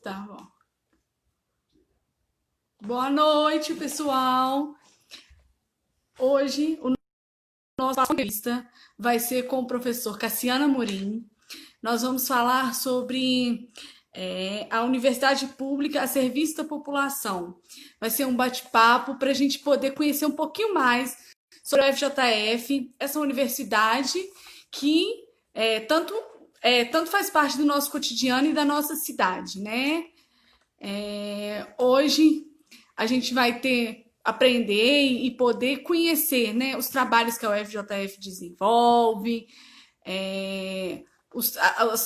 Tá bom. Boa noite, pessoal. Hoje, o nosso entrevista vai ser com o professor Cassiano Amorim. Nós vamos falar sobre a universidade pública a serviço da população. Vai ser um bate-papo para a gente poder conhecer um pouquinho mais sobre a FJF, essa universidade que tanto faz parte do nosso cotidiano e da nossa cidade, né? Hoje a gente vai aprender e poder conhecer, né, os trabalhos que a UFJF desenvolve,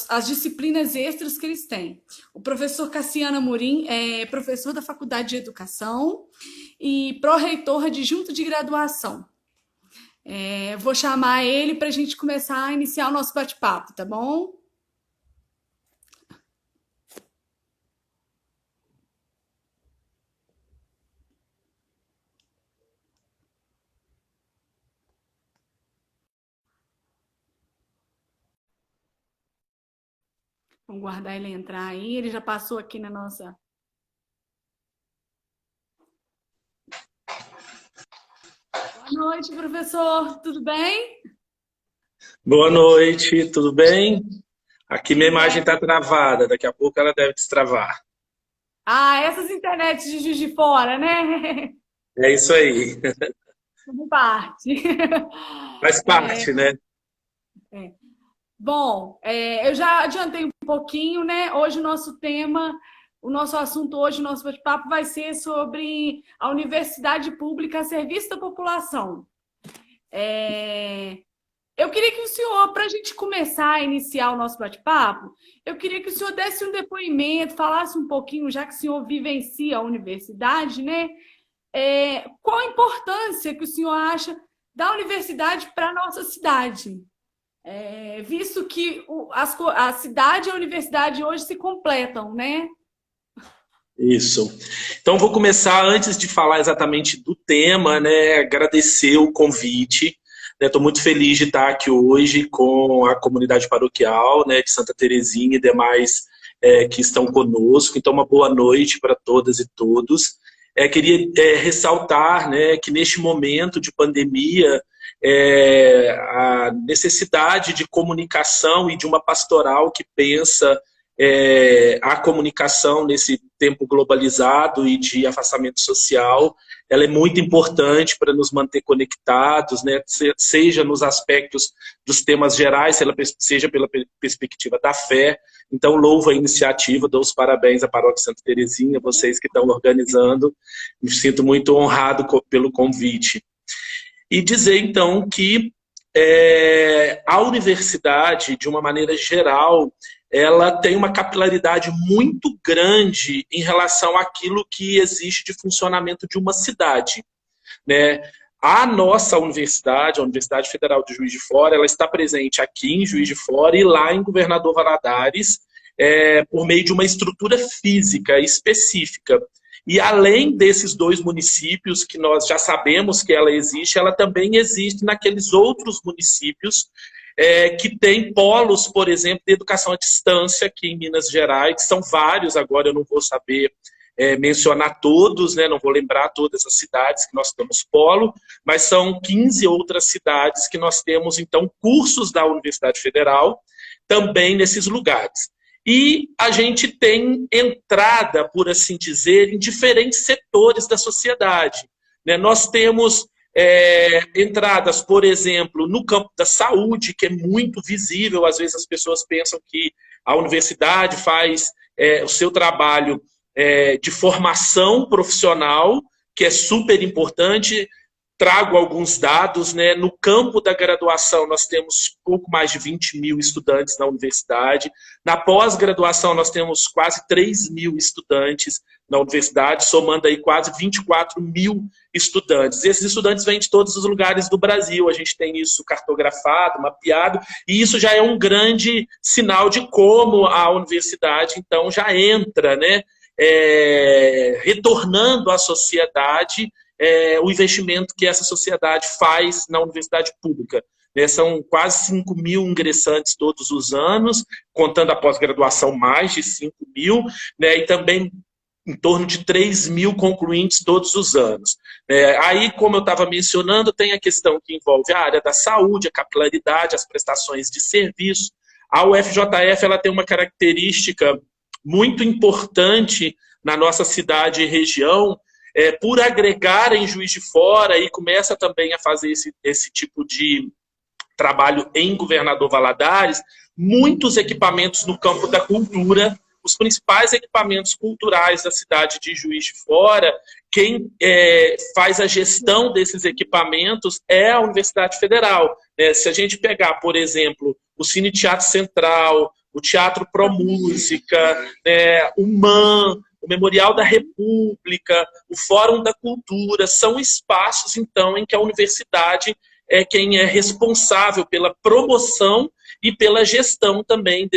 as disciplinas extras que eles têm. O professor Cassiano Amorim é professor da Faculdade de Educação e pró-reitor adjunto de graduação. Vou chamar ele para a gente começar a iniciar o nosso bate-papo, tá bom? Vamos guardar ele entrar aí. Ele já passou aqui na nossa... Boa noite, professor. Tudo bem? Boa noite, tudo bem? Aqui minha imagem está travada, daqui a pouco ela deve destravar. Essas internets de Juiz de Fora, né? É isso aí. Faz parte. Faz parte, né? Bom, eu já adiantei um pouquinho, né? Hoje o nosso assunto hoje, o nosso bate-papo vai ser sobre a universidade pública a serviço da população. Eu queria que o senhor, para a gente começar a iniciar o nosso bate-papo, eu queria que o senhor desse um depoimento, falasse um pouquinho, já que o senhor vivencia a universidade, né? Qual a importância que o senhor acha da universidade para a nossa cidade? Visto que a cidade e a universidade hoje se completam, né? Isso. Então, vou começar, antes de falar exatamente do tema, né, agradecer o convite. Estou muito feliz de estar aqui hoje com a comunidade paroquial, né, de Santa Terezinha e demais que estão conosco. Então, uma boa noite para todas e todos. Queria ressaltar, né, que neste momento de pandemia, a necessidade de comunicação e de uma pastoral que pensa a comunicação nesse tempo globalizado e de afastamento social, ela é muito importante para nos manter conectados, né? Seja nos aspectos dos temas gerais, seja pela perspectiva da fé. Então, louvo a iniciativa, dou os parabéns à Paróquia Santa Terezinha, vocês que estão organizando, me sinto muito honrado pelo convite. E dizer, então, que a universidade, de uma maneira geral, ela tem uma capilaridade muito grande em relação àquilo que existe de funcionamento de uma cidade, né? A nossa universidade, a Universidade Federal de Juiz de Fora, ela está presente aqui em Juiz de Fora e lá em Governador Valadares, por meio de uma estrutura física específica. E além desses dois municípios que nós já sabemos que ela existe, ela também existe naqueles outros municípios que tem polos, por exemplo, de educação à distância aqui em Minas Gerais. São vários, agora eu não vou saber mencionar todos, né? Não vou lembrar todas as cidades que nós temos polo, mas são 15 outras cidades que nós temos, então, cursos da Universidade Federal também nesses lugares. E a gente tem entrada, por assim dizer, em diferentes setores da sociedade, né? Nós temos entradas, por exemplo, no campo da saúde, que é muito visível. Às vezes as pessoas pensam que a universidade faz o seu trabalho de formação profissional, que é super importante. Trago alguns dados, né? No campo da graduação, nós temos pouco mais de 20 mil estudantes na universidade. Na pós-graduação, nós temos quase 3 mil estudantes na universidade, somando aí quase 24 mil estudantes. Esses estudantes vêm de todos os lugares do Brasil. A gente tem isso cartografado, mapeado, e isso já é um grande sinal de como a universidade, então, já entra, né? Retornando à sociedade o investimento que essa sociedade faz na universidade pública. né? São quase 5 mil ingressantes todos os anos, contando a pós-graduação mais de 5 mil, né? E também em torno de 3 mil concluintes todos os anos. Aí, como eu estava mencionando, tem a questão que envolve a área da saúde, a capilaridade, as prestações de serviço. A UFJF ela tem uma característica muito importante na nossa cidade e região, por agregar em Juiz de Fora, e começa também a fazer esse tipo de trabalho em Governador Valadares, muitos equipamentos no campo da cultura. Os principais equipamentos culturais da cidade de Juiz de Fora, quem faz a gestão desses equipamentos é a Universidade Federal. Se a gente pegar, por exemplo, o Cine Teatro Central, o Teatro Pro Música, o MAN, o Memorial da República, o Fórum da Cultura, são espaços, então, em que a universidade é quem é responsável pela promoção e pela gestão também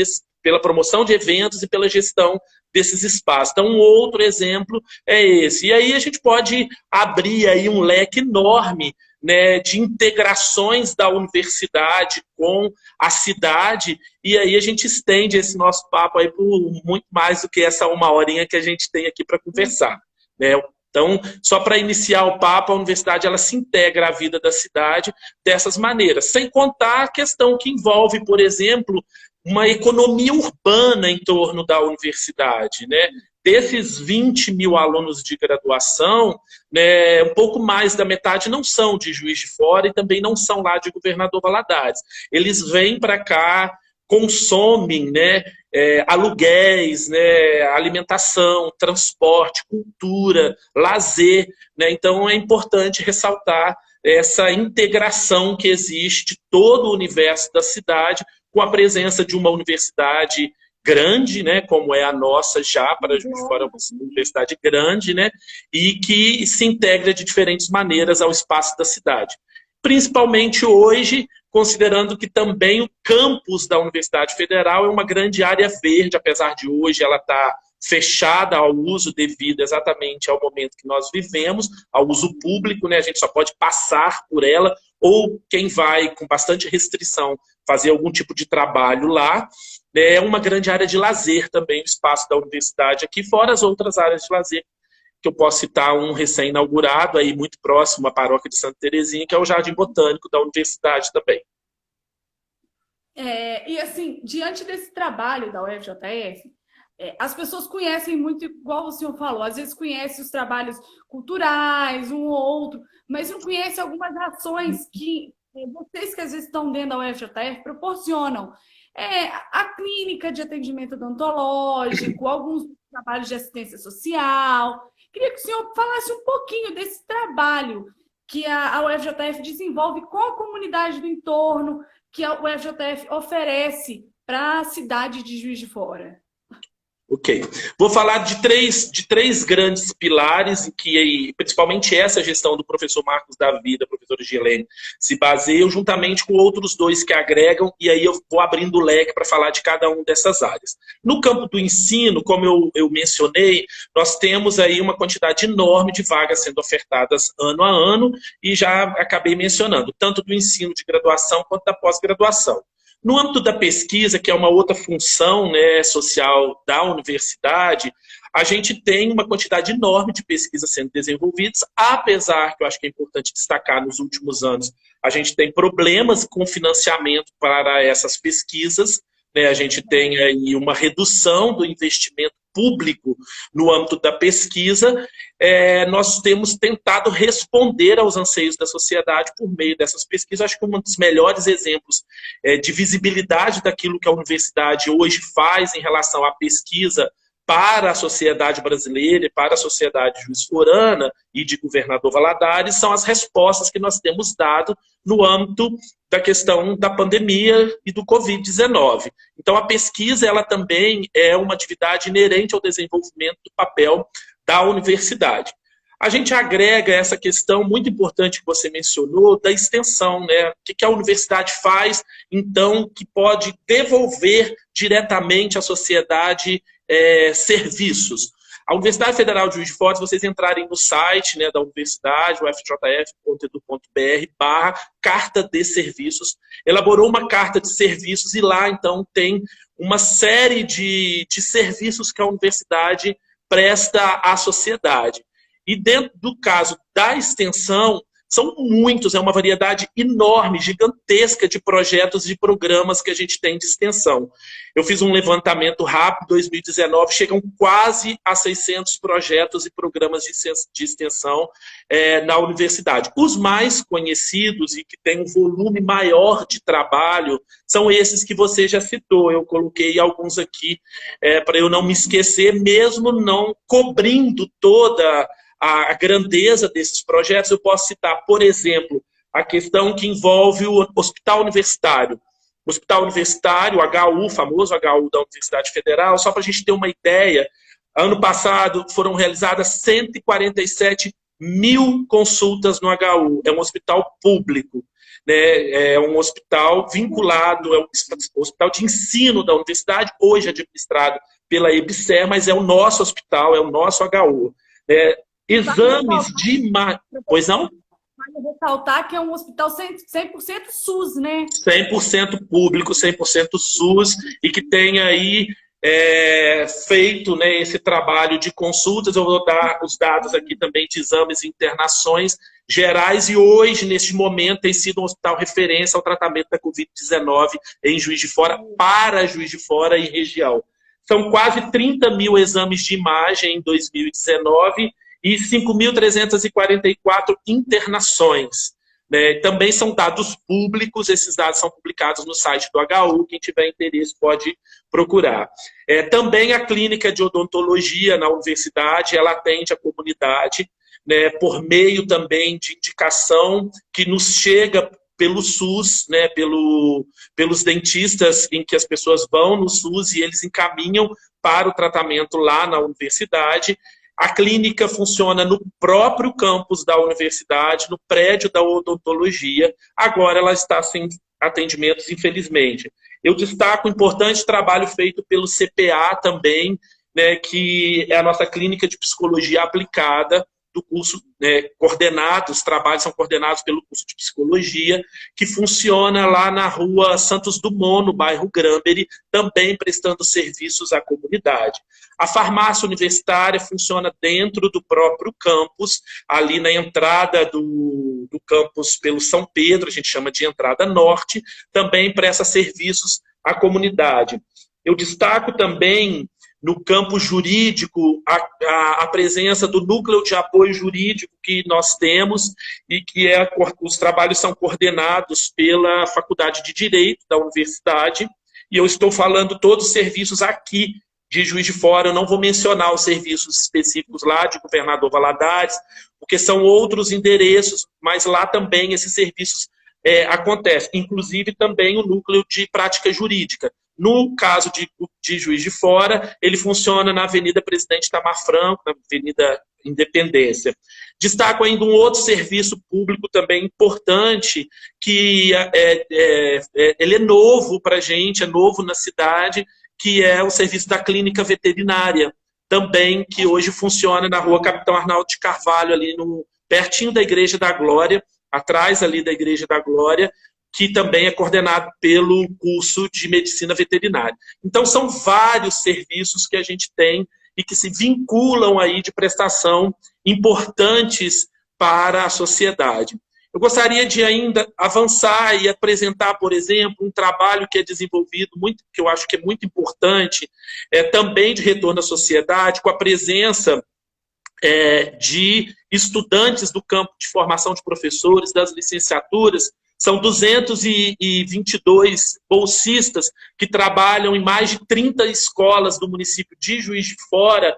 pela promoção de eventos e pela gestão desses espaços. Então, um outro exemplo é esse. E aí a gente pode abrir aí um leque enorme, né, de integrações da universidade com a cidade, e aí a gente estende esse nosso papo aí por muito mais do que essa uma horinha que a gente tem aqui para conversar, né? Então, só para iniciar o papo, a universidade ela se integra à vida da cidade dessas maneiras, sem contar a questão que envolve, por exemplo, uma economia urbana em torno da universidade, né? Desses 20 mil alunos de graduação, né, um pouco mais da metade não são de Juiz de Fora e também não são lá de Governador Valadares. Eles vêm para cá, consomem, né, aluguéis, né, alimentação, transporte, cultura, lazer, né? Então é importante ressaltar essa integração que existe de todo o universo da cidade, com a presença de uma universidade grande, né, como é a nossa já, para Juiz de Fora, uma universidade grande, né, e que se integra de diferentes maneiras ao espaço da cidade. Principalmente hoje, considerando que também o campus da Universidade Federal é uma grande área verde, apesar de hoje ela estar fechada ao uso devido exatamente ao momento que nós vivemos, ao uso público, né, a gente só pode passar por ela, ou quem vai com bastante restrição fazer algum tipo de trabalho lá. É uma grande área de lazer também, o espaço da universidade aqui, fora as outras áreas de lazer, que eu posso citar um recém-inaugurado, aí muito próximo à paróquia de Santa Terezinha, que é o Jardim Botânico da universidade também. E assim, diante desse trabalho da UFJF, as pessoas conhecem muito, igual o senhor falou, às vezes conhecem os trabalhos culturais, um ou outro, mas não conhecem algumas ações que vocês que às vezes estão dentro da UFJF proporcionam. A clínica de atendimento odontológico, alguns trabalhos de assistência social. Queria que o senhor falasse um pouquinho desse trabalho que a UFJF desenvolve com a comunidade do entorno, que a UFJF oferece para a cidade de Juiz de Fora. Ok. Vou falar de três grandes pilares, em que principalmente essa gestão do professor Marcos Davi, da professora Gilene, se baseia juntamente com outros dois que agregam, e aí eu vou abrindo o leque para falar de cada uma dessas áreas. No campo do ensino, como eu mencionei, nós temos aí uma quantidade enorme de vagas sendo ofertadas ano a ano, e já acabei mencionando, tanto do ensino de graduação quanto da pós-graduação. No âmbito da pesquisa, que é uma outra função, né, social da universidade, a gente tem uma quantidade enorme de pesquisas sendo desenvolvidas, apesar que eu acho que é importante destacar, nos últimos anos, a gente tem problemas com financiamento para essas pesquisas, né, a gente tem aí uma redução do investimento público no âmbito da pesquisa. Nós temos tentado responder aos anseios da sociedade por meio dessas pesquisas. Acho que um dos melhores exemplos de visibilidade daquilo que a universidade hoje faz em relação à pesquisa para a sociedade brasileira e para a sociedade juiz-forana e de Governador Valadares são as respostas que nós temos dado no âmbito da questão da pandemia e do Covid-19. Então, a pesquisa ela também é uma atividade inerente ao desenvolvimento do papel da universidade. A gente agrega essa questão muito importante que você mencionou da extensão, né? O que a universidade faz, então, que pode devolver diretamente à sociedade serviços. A Universidade Federal de Juiz de Fora, se vocês entrarem no site, né, da universidade, ufjf.edu.br/carta de serviços, elaborou uma carta de serviços e lá, então, tem uma série de serviços que a universidade presta à sociedade. E dentro do caso da extensão, são muitos, é uma variedade enorme, gigantesca de projetos e programas que a gente tem de extensão. Eu fiz um levantamento rápido, 2019, chegam quase a 600 projetos e programas de extensão na universidade. Os mais conhecidos e que têm um volume maior de trabalho são esses que você já citou. Eu coloquei alguns aqui para eu não me esquecer, mesmo não cobrindo toda a grandeza desses projetos. Eu posso citar, por exemplo, a questão que envolve o hospital universitário. O hospital universitário, o HU, o famoso HU da Universidade Federal, só para a gente ter uma ideia, ano passado foram realizadas 147 mil consultas no HU. É um hospital público, né? É um hospital vinculado, é um hospital de ensino da universidade, hoje administrado pela EBSER, mas é o nosso hospital, é o nosso HU. Exames de... Pois não? Vale ressaltar que é um hospital 100% SUS, né? 100% público, 100% SUS, e que tem aí feito, né, esse trabalho de consultas. Eu vou dar os dados aqui também de exames e internações gerais, e hoje, neste momento, tem sido um hospital referência ao tratamento da Covid-19 em Juiz de Fora, para Juiz de Fora e região. São quase 30 mil exames de imagem em 2019, e 5.344 internações. Né? Também são dados públicos, esses dados são publicados no site do HU, quem tiver interesse pode procurar. Também a clínica de odontologia na universidade, ela atende a comunidade, né, por meio também de indicação que nos chega pelo SUS, né, pelos dentistas em que as pessoas vão no SUS e eles encaminham para o tratamento lá na universidade. A clínica funciona no próprio campus da universidade, no prédio da odontologia. Agora ela está sem atendimentos, infelizmente. Eu destaco o importante trabalho feito pelo CPA também, né, que é a nossa clínica de psicologia aplicada do curso, os trabalhos são coordenados pelo curso de psicologia, que funciona lá na rua Santos Dumont, no bairro Granbury, também prestando serviços à comunidade. A farmácia universitária funciona dentro do próprio campus, ali na entrada do campus pelo São Pedro, a gente chama de entrada norte, também presta serviços à comunidade. Eu destaco também no campo jurídico a presença do núcleo de apoio jurídico que nós temos e que os trabalhos são coordenados pela Faculdade de Direito da universidade, e eu estou falando todos os serviços aqui de Juiz de Fora. Eu não vou mencionar os serviços específicos lá de Governador Valadares, porque são outros endereços, mas lá também esses serviços acontecem, inclusive também o núcleo de prática jurídica. No caso de Juiz de Fora, ele funciona na Avenida Presidente Itamar Franco, na Avenida Independência. Destaco ainda um outro serviço público também importante, que ele é novo para a gente, é novo na cidade, que é o serviço da clínica veterinária, também, que hoje funciona na rua Capitão Arnaldo de Carvalho, ali pertinho da Igreja da Glória, atrás ali da Igreja da Glória, que também é coordenado pelo curso de Medicina Veterinária. Então, são vários serviços que a gente tem e que se vinculam aí de prestação importantes para a sociedade. Eu gostaria de ainda avançar e apresentar, por exemplo, um trabalho que é desenvolvido, que eu acho que é muito importante, também de retorno à sociedade, com a presença de estudantes do campo de formação de professores, das licenciaturas. São 222 bolsistas que trabalham em mais de 30 escolas do município de Juiz de Fora,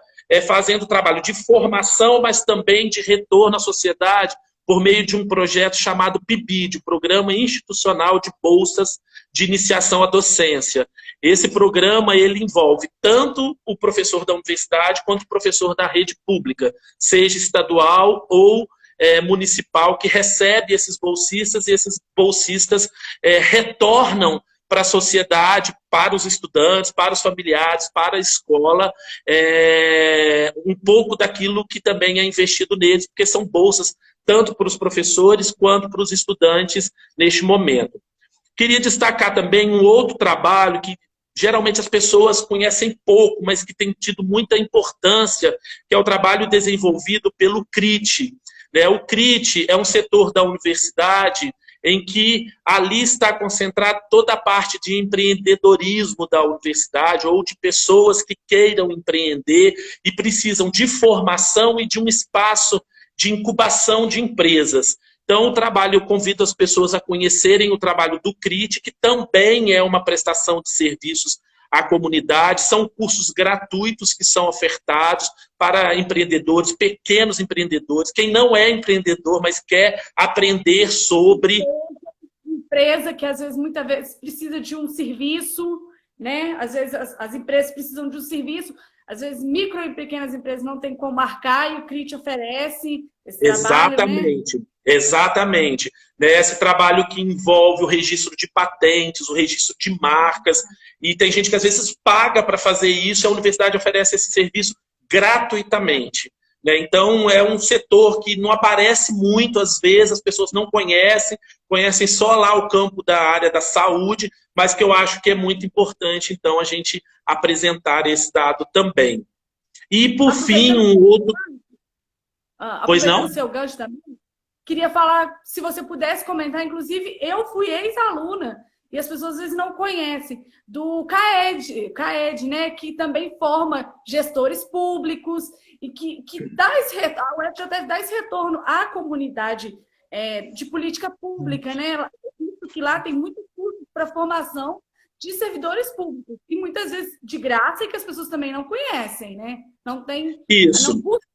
fazendo trabalho de formação, mas também de retorno à sociedade, por meio de um projeto chamado PIBID, Programa Institucional de Bolsas de Iniciação à Docência. Esse programa ele envolve tanto o professor da universidade quanto o professor da rede pública, seja estadual ou municipal, que recebe esses bolsistas, e esses bolsistas retornam para a sociedade, para os estudantes, para os familiares, para a escola, um pouco daquilo que também é investido neles, porque são bolsas tanto para os professores quanto para os estudantes neste momento. Queria destacar também um outro trabalho que geralmente as pessoas conhecem pouco, mas que tem tido muita importância, que é o trabalho desenvolvido pelo CRIT. O CRIT é um setor da universidade em que ali está concentrada toda a parte de empreendedorismo da universidade ou de pessoas que queiram empreender e precisam de formação e de um espaço de incubação de empresas. Então, o trabalho, eu convido as pessoas a conhecerem o trabalho do CRIT, que também é uma prestação de serviços à comunidade, são cursos gratuitos que são ofertados para empreendedores, pequenos empreendedores, quem não é empreendedor, mas quer aprender sobre... Empresa que, às vezes, muitas vezes precisa de um serviço, né? Às vezes, as empresas precisam de um serviço, às vezes, micro e pequenas empresas não têm como marcar e o CRIT oferece esse Exatamente. trabalho, né? Exatamente. Esse trabalho que envolve o registro de patentes, o registro de marcas, e tem gente que às vezes paga para fazer isso, a universidade oferece esse serviço gratuitamente. Então, é um setor que não aparece muito, às vezes, as pessoas não conhecem só lá o campo da área da saúde, mas que eu acho que é muito importante, então, a gente apresentar esse dado também. E, por fim, um outro... Pois não? Aproveitando o seu gancho também, queria falar, se você pudesse comentar, inclusive, eu fui ex-aluna, e as pessoas às vezes não conhecem, do CAED, né, que também forma gestores públicos e que dá esse retorno, a UFJF dá esse retorno à comunidade de política pública, né? Que lá tem muito curso para formação de servidores públicos, e muitas vezes de graça, e que as pessoas também não conhecem, né? Não tem... Isso. Não buscam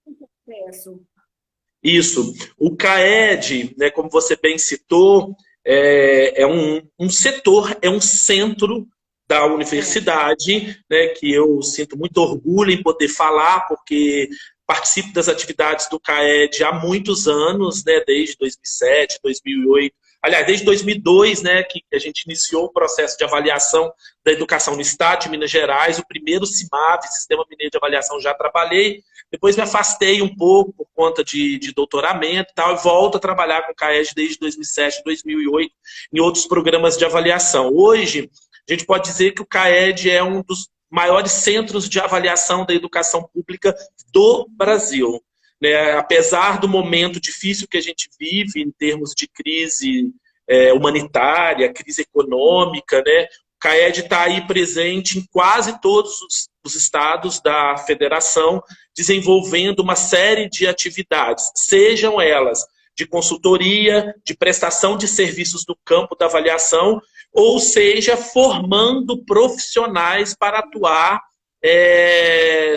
acesso. Isso. O CAED, né, como você bem citou, é um setor, é um centro da universidade, né, que eu sinto muito orgulho em poder falar, porque participo das atividades do CAED há muitos anos, né, desde 2007, 2008, aliás, desde 2002, né, que a gente iniciou o processo de avaliação da educação no estado de Minas Gerais, o primeiro CIMAV, Sistema Mineiro de Avaliação, já trabalhei, depois me afastei um pouco por conta de doutoramento e tal, e volto a trabalhar com o CAED desde 2007, 2008, em outros programas de avaliação. Hoje, a gente pode dizer que o CAED é um dos maiores centros de avaliação da educação pública do Brasil. Apesar do momento difícil que a gente vive em termos de crise humanitária, crise econômica, né? O CAED está aí presente em quase todos os estados da federação, desenvolvendo uma série de atividades, sejam elas de consultoria, de prestação de serviços no campo da avaliação, ou seja, formando profissionais para atuar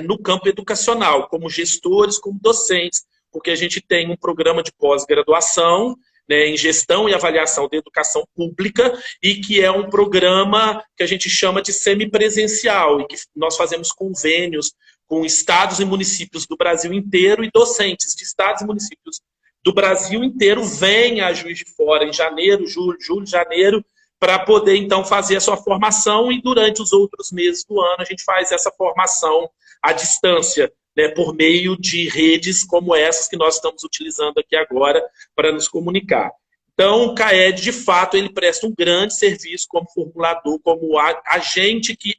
no campo educacional, como gestores, como docentes, porque a gente tem um programa de pós-graduação, né, em gestão e avaliação da educação pública, e que é um programa que a gente chama de semipresencial, e que nós fazemos convênios com estados e municípios do Brasil inteiro, e docentes de estados e municípios do Brasil inteiro vêm a Juiz de Fora em janeiro, julho, janeiro, para poder, então, fazer a sua formação, e durante os outros meses do ano a gente faz essa formação à distância, né, por meio de redes como essas que nós estamos utilizando aqui agora para nos comunicar. Então, o CAED, de fato, ele presta um grande serviço como formulador, como agente que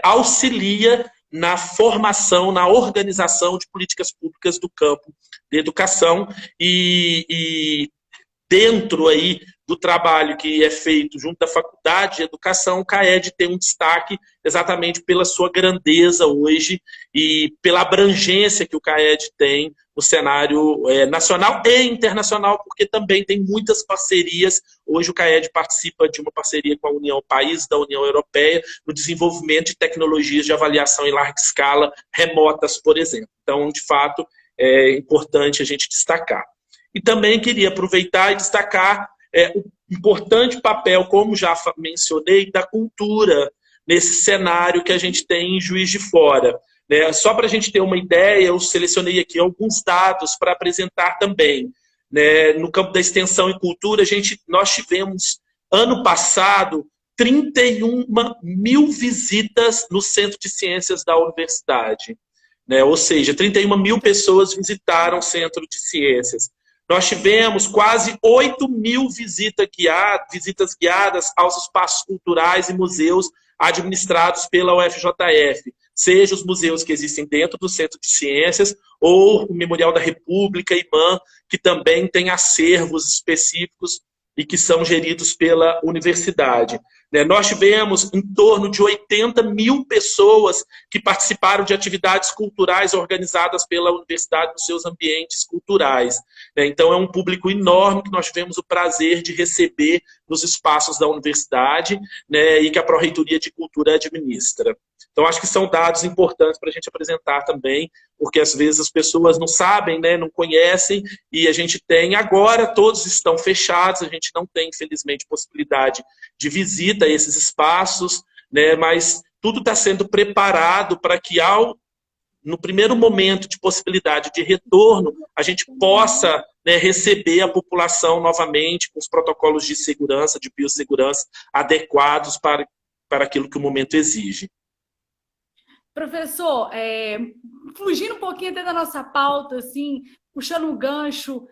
auxilia na formação, na organização de políticas públicas do campo de educação, e dentro aí do trabalho que é feito junto da Faculdade de Educação, o CAED tem um destaque exatamente pela sua grandeza hoje e pela abrangência que o CAED tem no cenário nacional e internacional, porque também tem muitas parcerias. Hoje o CAED participa de uma parceria com a União, países da União Europeia, no desenvolvimento de tecnologias de avaliação em larga escala, remotas, por exemplo. Então, de fato, é importante a gente destacar. E também queria aproveitar e destacar o importante papel, como já mencionei, da cultura nesse cenário que a gente tem em Juiz de Fora. Só para a gente ter uma ideia, eu selecionei aqui alguns dados para apresentar também. No campo da extensão e cultura, nós tivemos, ano passado, 31 mil visitas no Centro de Ciências da Universidade. Né? Ou seja, 31 mil pessoas visitaram o Centro de Ciências. Nós tivemos quase 8 mil visitas guiadas aos espaços culturais e museus administrados pela UFJF, seja os museus que existem dentro do Centro de Ciências ou o Memorial da República, IMAM, que também tem acervos específicos e que são geridos pela universidade. Nós tivemos em torno de 80 mil pessoas que participaram de atividades culturais organizadas pela universidade nos seus ambientes culturais. Então, é um público enorme que nós tivemos o prazer de receber nos espaços da universidade, e que a Pró-Reitoria de Cultura administra. Então, acho que são dados importantes para a gente apresentar também, porque às vezes as pessoas não sabem, não conhecem, e a gente tem agora, todos estão fechados, a gente não tem, infelizmente, possibilidade de visita a esses espaços, mas tudo está sendo preparado para que, no primeiro momento de possibilidade de retorno, a gente possa receber a população novamente com os protocolos de segurança, de biossegurança adequados para aquilo que o momento exige. Professor, fugindo um pouquinho até da nossa pauta, assim, puxando um gancho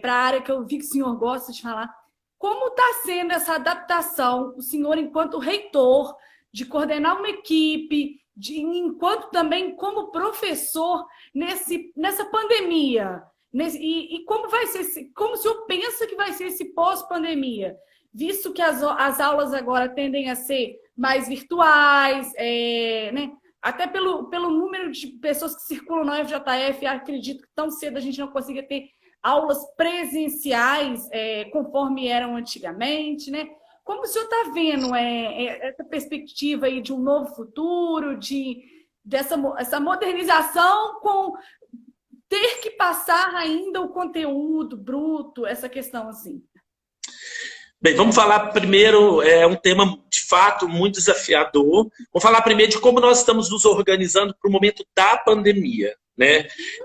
para a área que eu vi que o senhor gosta de falar, como está sendo essa adaptação, o senhor, enquanto reitor, de coordenar uma equipe, enquanto também como professor nessa pandemia? E como vai ser, como o senhor pensa que vai ser esse pós-pandemia? Visto que as aulas agora tendem a ser mais virtuais, até pelo número de pessoas que circulam na UFJF, acredito que tão cedo a gente não consiga ter aulas presenciais, conforme eram antigamente, Como o senhor está vendo essa perspectiva aí de um novo futuro, essa modernização com ter que passar ainda o conteúdo bruto, essa questão assim? Bem, vamos falar primeiro, é um tema de fato muito desafiador. Vamos falar primeiro de como nós estamos nos organizando para o momento da pandemia.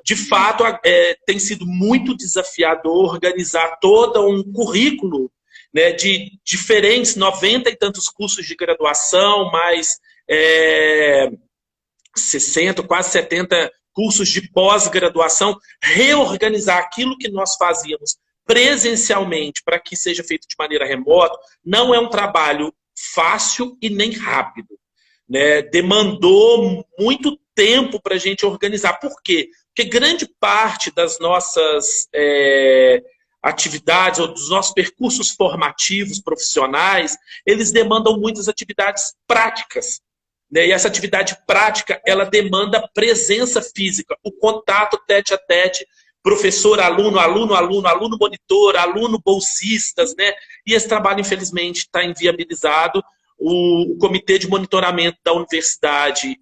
De fato, tem sido muito desafiador organizar todo um currículo de diferentes 90 e tantos cursos de graduação, mais 60, quase 70 cursos de pós-graduação, reorganizar aquilo que nós fazíamos presencialmente para que seja feito de maneira remota, não é um trabalho fácil e nem rápido. Demandou muito tempo para a gente organizar. Por quê? Porque grande parte das nossas atividades ou dos nossos percursos formativos, profissionais, eles demandam muitas atividades práticas. E essa atividade prática, ela demanda presença física, o contato tete a tete, professor, aluno, aluno monitor, aluno bolsistas, E esse trabalho, infelizmente, está inviabilizado. O Comitê de Monitoramento da Universidade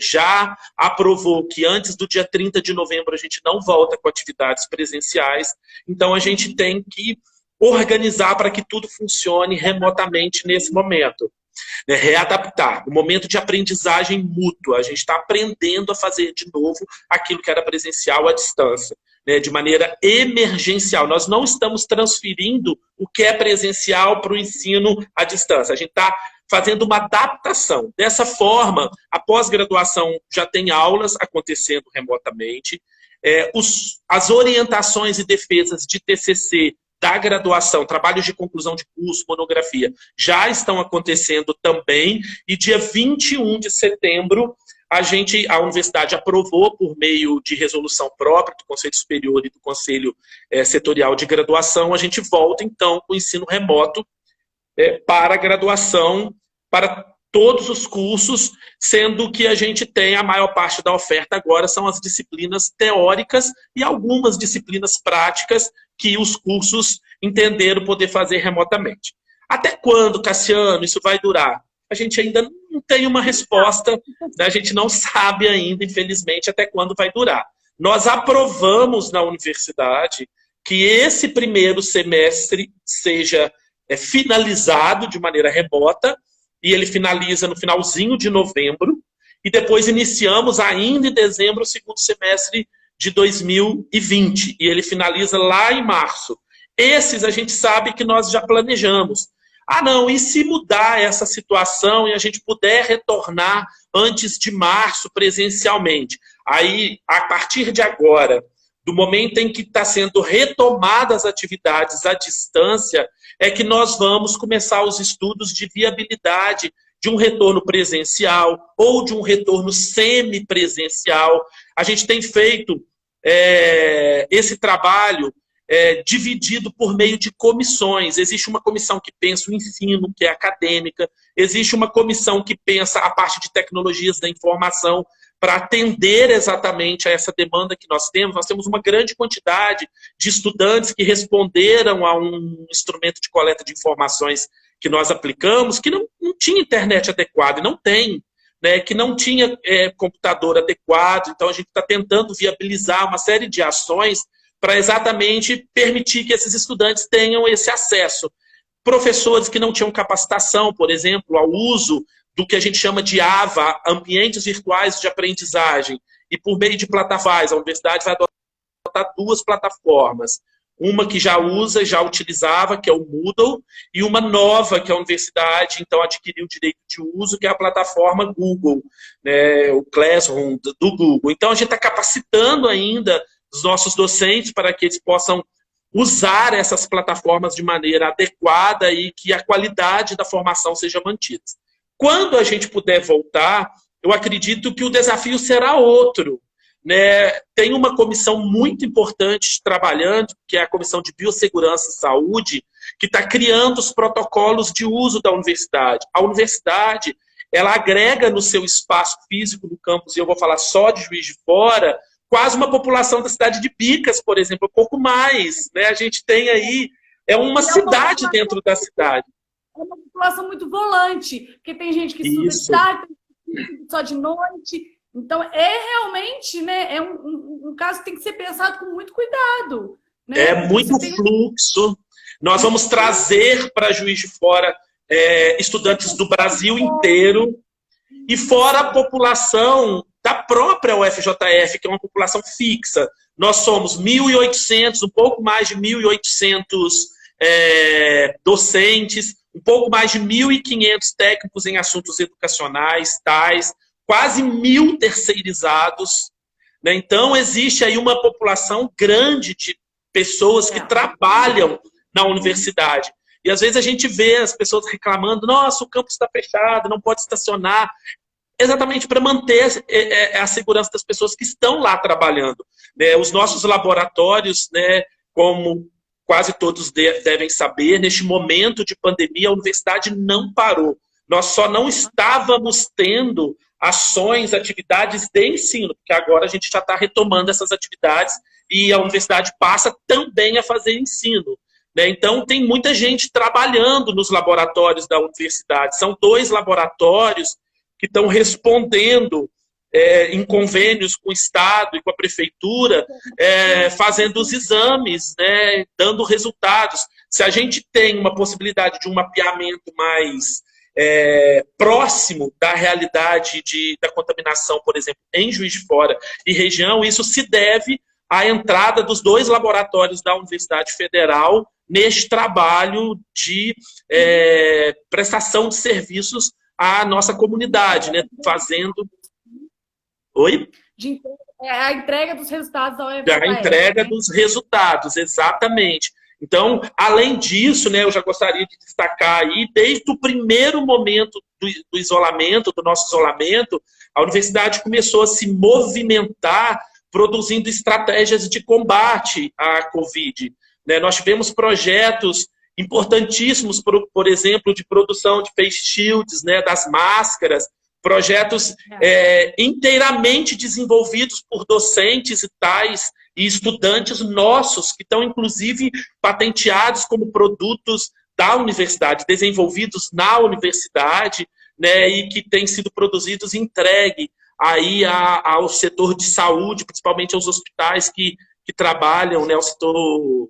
já aprovou que antes do dia 30 de novembro a gente não volta com atividades presenciais. Então, a gente tem que organizar para que tudo funcione remotamente nesse momento. Readaptar, um momento de aprendizagem mútua. A gente está aprendendo a fazer de novo aquilo que era presencial à distância, de maneira emergencial. Nós não estamos transferindo o que é presencial para o ensino à distância. A gente está fazendo uma adaptação. Dessa forma, a pós-graduação já tem aulas acontecendo remotamente. As orientações e defesas de TCC da graduação, trabalhos de conclusão de curso, monografia, já estão acontecendo também, e dia 21 de setembro, a universidade aprovou, por meio de resolução própria do Conselho Superior e do Conselho Setorial de Graduação, a gente volta, então, com o ensino remoto para a graduação, para todos os cursos, sendo que a gente tem a maior parte da oferta agora são as disciplinas teóricas e algumas disciplinas práticas que os cursos entenderam poder fazer remotamente. Até quando, Cassiano, isso vai durar? A gente ainda não tem uma resposta, a gente não sabe ainda, infelizmente, até quando vai durar. Nós aprovamos na universidade que esse primeiro semestre seja finalizado de maneira remota, e ele finaliza no finalzinho de novembro, e depois iniciamos ainda em dezembro o segundo semestre de 2020, e ele finaliza lá em março. Esses a gente sabe que nós já planejamos. ah, não, e se mudar essa situação e a gente puder retornar antes de março presencialmente? Aí, a partir de agora, do momento em que está sendo retomadas as atividades à distância, é que nós vamos começar os estudos de viabilidade de um retorno presencial ou de um retorno semipresencial. A gente tem feito esse trabalho dividido por meio de comissões. Existe uma comissão que pensa o ensino, que é acadêmica. Existe uma comissão que pensa a parte de tecnologias da informação, para atender exatamente a essa demanda que nós temos. Nós temos uma grande quantidade de estudantes que responderam a um instrumento de coleta de informações que nós aplicamos, que não tinha internet adequada, e não tem, né, que não tinha computador adequado. Então, a gente está tentando viabilizar uma série de ações para exatamente permitir que esses estudantes tenham esse acesso. Professores que não tinham capacitação, por exemplo, ao uso do que a gente chama de AVA, ambientes virtuais de aprendizagem, e por meio de plataformas. A universidade vai adotar 2 plataformas. Uma que já usa, já utilizava, que é o Moodle, e uma nova que a universidade, então, adquiriu o direito de uso, que é a plataforma Google, né, o Classroom do Google. Então, a gente está capacitando ainda os nossos docentes para que eles possam usar essas plataformas de maneira adequada e que a qualidade da formação seja mantida. Quando a gente puder voltar, eu acredito que o desafio será outro, né? Tem uma comissão muito importante trabalhando, que é a Comissão de Biossegurança e Saúde, que está criando os protocolos de uso da universidade. A universidade, ela agrega no seu espaço físico do campus, e eu vou falar só de Juiz de Fora, quase uma população da cidade de Bicas, por exemplo, um pouco mais, né? A gente tem aí, uma cidade dentro da cidade. É uma população muito volante, porque tem gente que estuda de tarde, tem gente que estuda só de noite. Então, realmente, né, um caso que tem que ser pensado com muito cuidado. Né? É muito fluxo. Nós vamos trazer para Juiz de Fora estudantes do Brasil inteiro, e fora a população da própria UFJF, que é uma população fixa. Nós somos 1.800, um pouco mais de 1.800 docentes, um pouco mais de 1.500 técnicos em assuntos educacionais, tais, quase 1.000 terceirizados. Né? Então, existe aí uma população grande de pessoas que trabalham na universidade. E, às vezes, a gente vê as pessoas reclamando, nossa, o campus está fechado, não pode estacionar. Exatamente para manter a segurança das pessoas que estão lá trabalhando. Né? Os nossos laboratórios, né, como quase todos devem saber, neste momento de pandemia, a universidade não parou. Nós só não estávamos tendo ações, atividades de ensino, porque agora a gente já está retomando essas atividades e a universidade passa também a fazer ensino. Né? Então, tem muita gente trabalhando nos laboratórios da universidade. São 2 laboratórios que estão respondendo em convênios com o Estado e com a Prefeitura, fazendo os exames, né, dando resultados. Se a gente tem uma possibilidade de um mapeamento mais próximo da realidade da contaminação, por exemplo, em Juiz de Fora e região, isso se deve à entrada dos 2 laboratórios da Universidade Federal neste trabalho de prestação de serviços à nossa comunidade, né, fazendo... Oi? A entrega dos resultados da UFJF. A entrega dos resultados, exatamente. Então, além disso, né, eu já gostaria de destacar aí, desde o primeiro momento do isolamento, do nosso isolamento, a universidade começou a se movimentar, produzindo estratégias de combate à Covid. Né? Nós tivemos projetos importantíssimos, por exemplo, de produção de face shields, né, das máscaras, projetos inteiramente desenvolvidos por docentes e estudantes nossos, que estão, inclusive, patenteados como produtos da universidade, desenvolvidos na universidade, né, e que têm sido produzidos e entregues aí ao setor de saúde, principalmente aos hospitais que trabalham, né, ao setor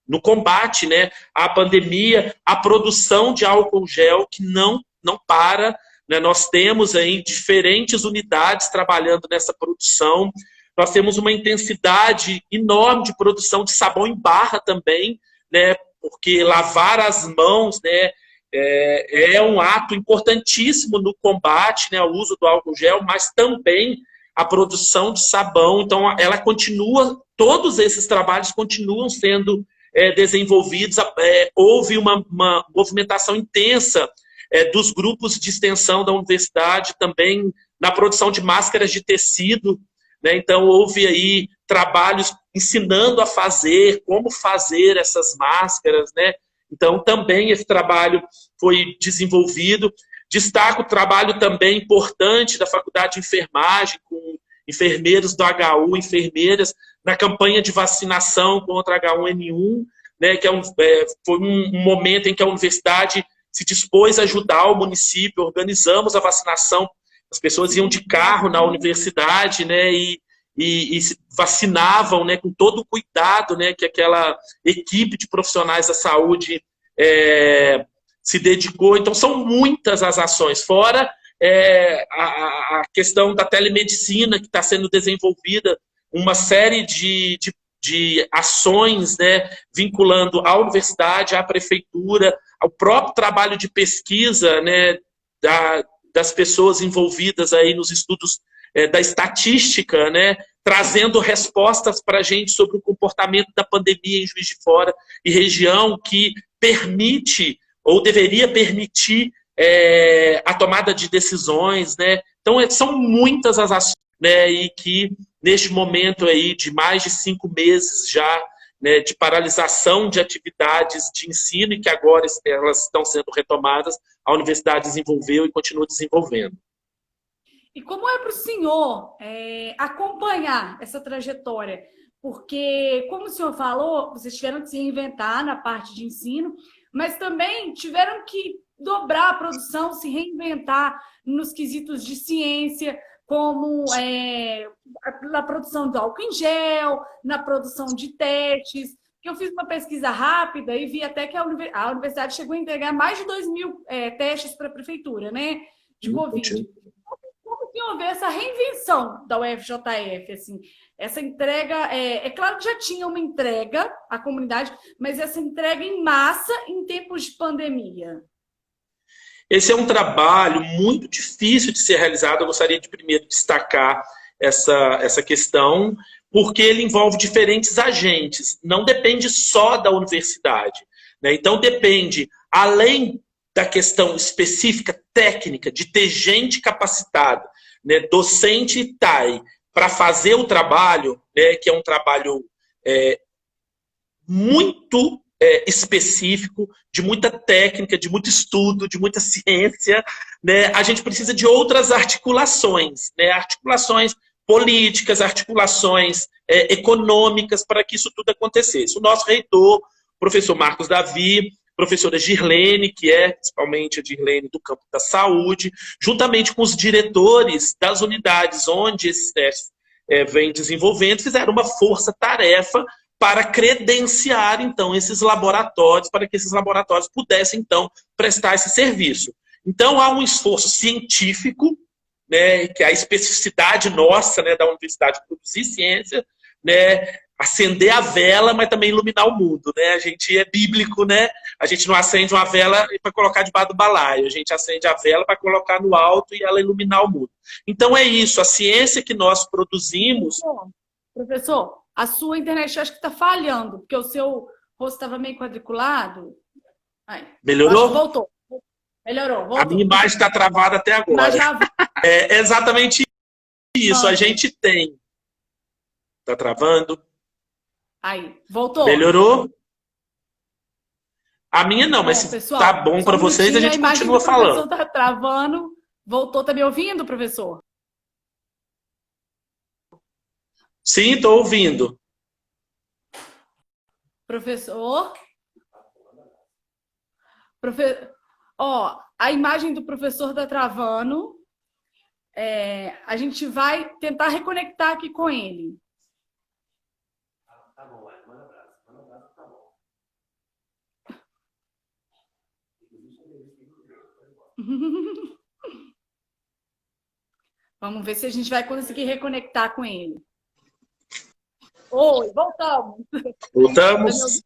no combate, né, à pandemia, a produção de álcool gel que não para. Nós temos aí diferentes unidades trabalhando nessa produção. Nós temos uma intensidade enorme de produção de sabão em barra também, né? Porque lavar as mãos, né, é um ato importantíssimo no combate, né, ao uso do álcool gel, mas também a produção de sabão. Então, ela continua, todos esses trabalhos continuam sendo desenvolvidos. Houve uma movimentação intensa dos grupos de extensão da universidade também na produção de máscaras de tecido, né? Então, houve aí trabalhos ensinando a fazer, como fazer essas máscaras, né? Então, também esse trabalho foi desenvolvido. Destaco o trabalho também importante da Faculdade de Enfermagem, com enfermeiros do HU, enfermeiras, na campanha de vacinação contra H1N1, né, que foi um momento em que a universidade se dispôs a ajudar o município, organizamos a vacinação, as pessoas iam de carro na universidade, né, e se vacinavam, né, com todo o cuidado, né, que aquela equipe de profissionais da saúde se dedicou. Então, são muitas as ações, fora a questão da telemedicina que está sendo desenvolvida, uma série de ações, né, vinculando a universidade, a prefeitura, ao próprio trabalho de pesquisa, né, das pessoas envolvidas aí nos estudos da estatística, né, trazendo respostas para a gente sobre o comportamento da pandemia em Juiz de Fora e região, que permite, ou deveria permitir, a tomada de decisões, né? Então, são muitas as ações, né, e que, neste momento aí de mais de 5 meses já, né, de paralisação de atividades de ensino, e que agora elas estão sendo retomadas, a universidade desenvolveu e continua desenvolvendo. E como é para o senhor acompanhar essa trajetória? Porque, como o senhor falou, vocês tiveram que se reinventar na parte de ensino, mas também tiveram que dobrar a produção, se reinventar nos quesitos de ciência, como na produção do álcool em gel, na produção de testes. Eu fiz uma pesquisa rápida e vi até que a universidade chegou a entregar mais de 2.000 testes para a prefeitura, né, de Covid. Como o senhor vê essa reinvenção da UFJF? Assim, essa entrega, claro que já tinha uma entrega à comunidade, mas essa entrega em massa em tempos de pandemia. Esse é um trabalho muito difícil de ser realizado. Eu gostaria de primeiro destacar essa questão, porque ele envolve diferentes agentes. Não depende só da universidade, né? Então, depende, além da questão específica, técnica, de ter gente capacitada, né, docente e TAI, para fazer o trabalho, né, que é um trabalho muito específico, de muita técnica, de muito estudo, de muita ciência, né? A gente precisa de outras articulações, né? Articulações políticas, articulações econômicas, para que isso tudo acontecesse. O nosso reitor, professor Marcos Davi, professora Girlene, que é principalmente a Girlene do campo da saúde, juntamente com os diretores das unidades onde esses testes vêm desenvolvendo, fizeram uma força-tarefa para credenciar, então, esses laboratórios, para que esses laboratórios pudessem, então, prestar esse serviço. Então, há um esforço científico, né, que é a especificidade nossa, né, da universidade, produzir ciência, né, acender a vela, mas também iluminar o mundo, né? A gente é bíblico, né? A gente não acende uma vela para colocar debaixo do balaio, a gente acende a vela para colocar no alto e ela iluminar o mundo. Então, é isso, a ciência que nós produzimos... Professor, a sua internet acho que está falhando, porque o seu rosto estava meio quadriculado. Aí, melhorou? Voltou. Melhorou, voltou. A minha imagem está travada até agora. É exatamente isso. A gente tem... Está travando? Aí, voltou. Melhorou? A minha não, mas se tá bom para vocês, a gente continua falando. O professor está travando. Voltou, está me ouvindo, professor? Sim, estou ouvindo. Professor? Ó, a imagem do professor está travando. A gente vai tentar reconectar aqui com ele. Tá bom, manda abraço, tá bom. Vamos ver se a gente vai conseguir reconectar com ele. Oi, voltamos. Voltamos.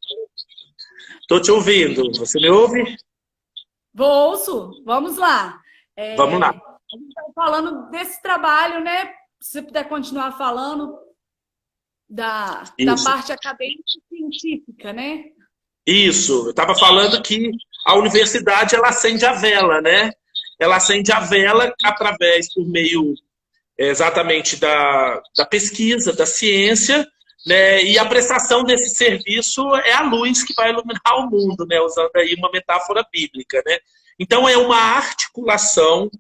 Estou te ouvindo. Você me ouve? Ouço, vamos lá. Vamos lá. A gente está falando desse trabalho, né? Se você puder continuar falando da Isso. parte acadêmica e científica, né? Isso. Eu estava falando que a universidade ela acende a vela, né? Ela acende a vela através, por meio exatamente da pesquisa, da ciência, né? E a prestação desse serviço é a luz que vai iluminar o mundo, né? Usando aí uma metáfora bíblica, né? Então é uma articulação,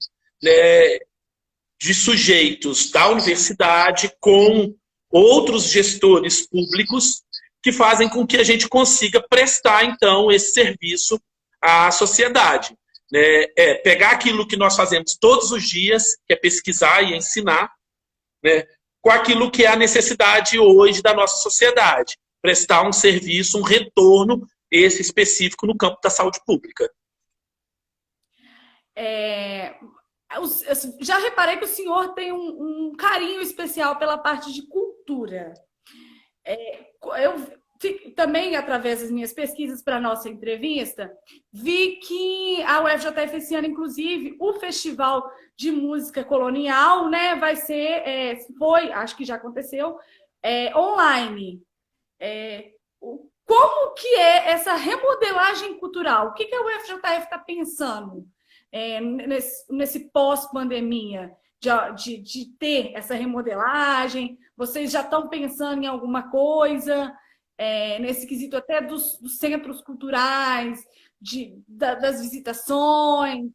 né, de sujeitos da universidade com outros gestores públicos que fazem com que a gente consiga prestar, então, esse serviço à sociedade. Né? Pegar aquilo que nós fazemos todos os dias, que é pesquisar e ensinar, né, com aquilo que é a necessidade hoje da nossa sociedade. Prestar um serviço, um retorno, esse específico no campo da saúde pública. Já reparei que o senhor tem um carinho especial pela parte de cultura. Eu também, através das minhas pesquisas para a nossa entrevista, vi que a UFJF esse ano, inclusive, o Festival de Música Colonial, né, vai ser, acho que já aconteceu, online. Como que é essa remodelagem cultural? O que a UFJF está pensando nesse pós-pandemia? De ter essa remodelagem? Vocês já estão pensando em alguma coisa nesse quesito até dos centros culturais, das visitações?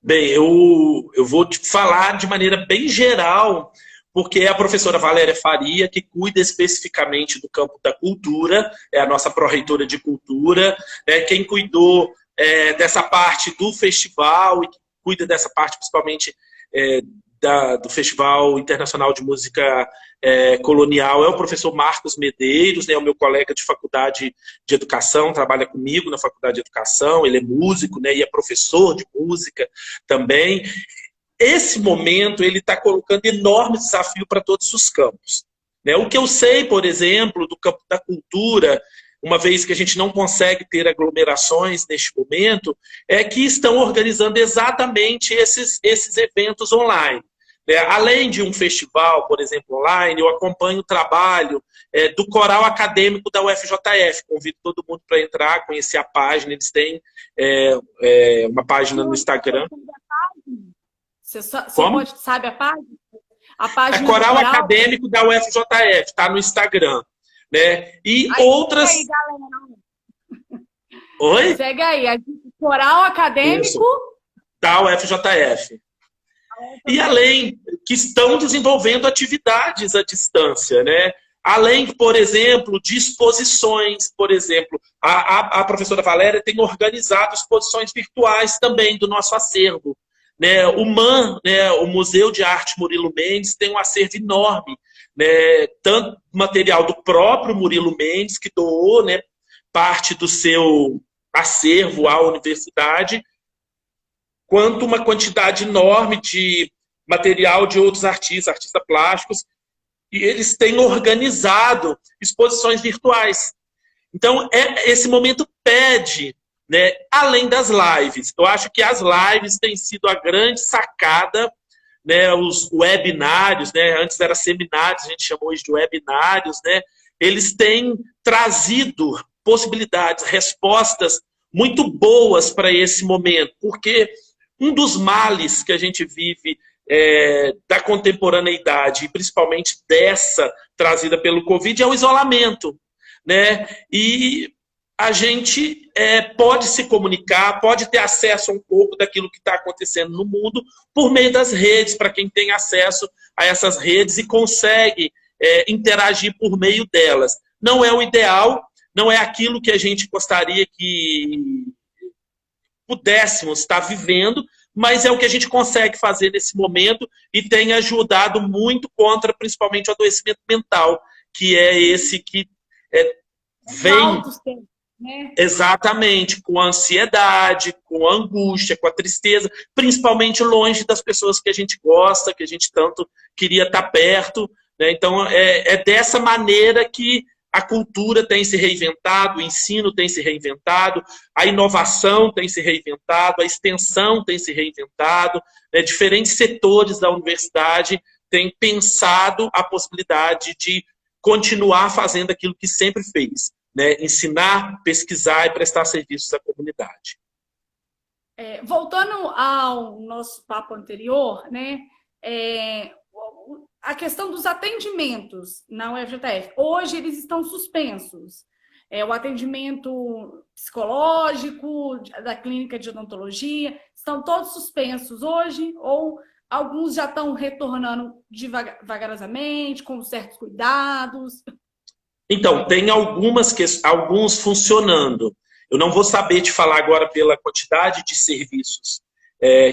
Bem, eu vou te falar de maneira bem geral, porque é a professora Valéria Faria que cuida especificamente do campo da cultura, é a nossa pró-reitora de cultura, quem cuidou dessa parte do festival e que cuida dessa parte principalmente do Festival Internacional de Música Colonial é o professor Marcos Medeiros, né, o meu colega de faculdade de educação, trabalha comigo na faculdade de educação, ele é músico, né, e é professor de música também. Esse momento ele está colocando enorme desafio para todos os campos. Né? O que eu sei, por exemplo, do campo da cultura, uma vez que a gente não consegue ter aglomerações neste momento, é que estão organizando exatamente esses eventos online. Além de um festival, por exemplo, online, eu acompanho o trabalho do coral acadêmico da UFJF. Convido todo mundo para entrar, conhecer a página. Eles têm uma página no Instagram. Você sabe a página? A página Coral Acadêmico da UFJF, está no Instagram. Né? E aí, outras... Segue aí, galera. Oi? Segue aí, Coral Acadêmico... Isso. Da UFJF. E além, que estão desenvolvendo atividades à distância, né? Além, por exemplo, de exposições, por exemplo, a professora Valéria tem organizado exposições virtuais também do nosso acervo. Né? O MAN, né, o Museu de Arte Murilo Mendes, tem um acervo enorme, né? Tanto material do próprio Murilo Mendes, que doou, né, parte do seu acervo à universidade, quanto uma quantidade enorme de material de outros artistas plásticos, e eles têm organizado exposições virtuais. Então, esse momento pede, né, além das lives. Eu acho que as lives têm sido a grande sacada, né, os webinários, né, antes era seminários, a gente chamou hoje de webinários, né, eles têm trazido possibilidades, respostas muito boas para esse momento, porque um dos males que a gente vive da contemporaneidade, e principalmente dessa trazida pelo Covid, é o isolamento. Né? E a gente pode se comunicar, pode ter acesso a um pouco daquilo que está acontecendo no mundo por meio das redes, para quem tem acesso a essas redes e consegue interagir por meio delas. Não é o ideal, não é aquilo que a gente gostaria que pudéssemos estar vivendo, mas é o que a gente consegue fazer nesse momento e tem ajudado muito contra, principalmente, o adoecimento mental, que é esse que vem exatamente com a ansiedade, com a angústia, com a tristeza, principalmente longe das pessoas que a gente gosta, que a gente tanto queria estar perto. Né? Então, é dessa maneira que a cultura tem se reinventado, o ensino tem se reinventado, a inovação tem se reinventado, a extensão tem se reinventado, né? Diferentes setores da universidade têm pensado a possibilidade de continuar fazendo aquilo que sempre fez, né? Ensinar, pesquisar e prestar serviços à comunidade. Voltando ao nosso papo anterior, né? A questão dos atendimentos na UFJF. Hoje eles estão suspensos. O atendimento psicológico, da clínica de odontologia, estão todos suspensos hoje, ou alguns já estão retornando vagarosamente, com certos cuidados? Então, tem alguns funcionando. Eu não vou saber te falar agora pela quantidade de serviços